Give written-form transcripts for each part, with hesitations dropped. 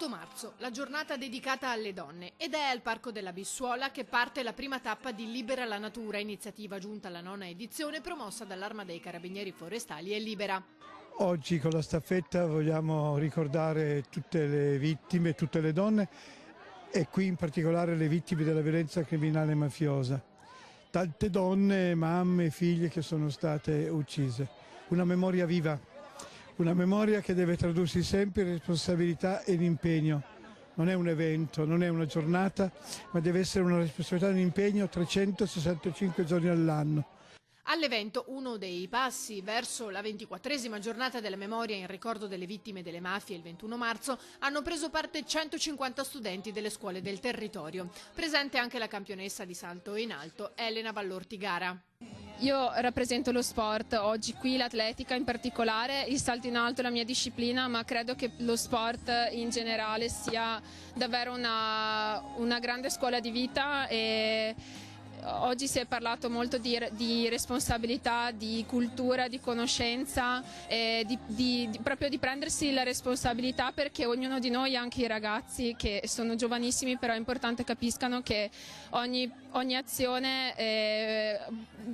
8 marzo, la giornata dedicata alle donne, ed è al Parco della Bissuola che parte la prima tappa di Libera la Natura, iniziativa giunta alla 9ª edizione promossa dall'Arma dei Carabinieri Forestali e Libera. Oggi con la staffetta vogliamo ricordare tutte le vittime, tutte le donne e qui in particolare le vittime della violenza criminale mafiosa. Tante donne, mamme, figlie che sono state uccise. Una memoria viva, una memoria che deve tradursi sempre in responsabilità e in impegno. Non è un evento, non è una giornata, ma deve essere una responsabilità e un impegno 365 giorni all'anno. All'evento, uno dei passi verso la 24ª giornata della memoria in ricordo delle vittime delle mafie il 21 marzo, hanno preso parte 150 studenti delle scuole del territorio. Presente anche la campionessa di salto in alto, Elena Vallorti Gara. Io rappresento lo sport, oggi qui l'atletica in particolare, il salto in alto è la mia disciplina, ma credo che lo sport in generale sia davvero una grande scuola di vita e oggi si è parlato molto di responsabilità, di cultura, di conoscenza, proprio di prendersi la responsabilità, perché ognuno di noi, anche i ragazzi che sono giovanissimi, però è importante capiscano che ogni azione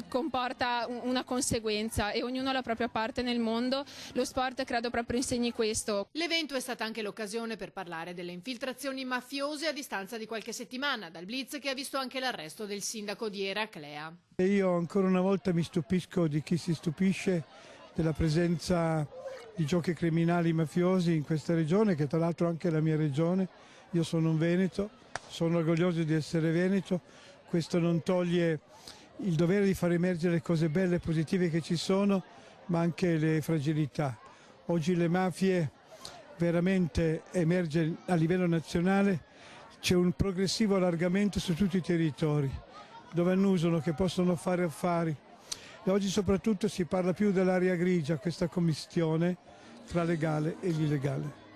comporta una conseguenza e ognuno ha la propria parte nel mondo. Lo sport credo proprio insegni questo. L'evento è stata anche l'occasione per parlare delle infiltrazioni mafiose a distanza di qualche settimana, dal blitz che ha visto anche l'arresto del sindaco di Eraclea. Io ancora una volta mi stupisco di chi si stupisce della presenza di giochi criminali mafiosi in questa regione, che tra l'altro è anche la mia regione. Io sono un veneto, sono orgoglioso di essere veneto, questo non toglie il dovere di far emergere le cose belle e positive che ci sono, ma anche le fragilità. Oggi le mafie veramente emerge a livello nazionale, c'è un progressivo allargamento su tutti i territori, dove annusano che possono fare affari. E oggi soprattutto si parla più dell'area grigia, questa commistione tra legale e l'illegale.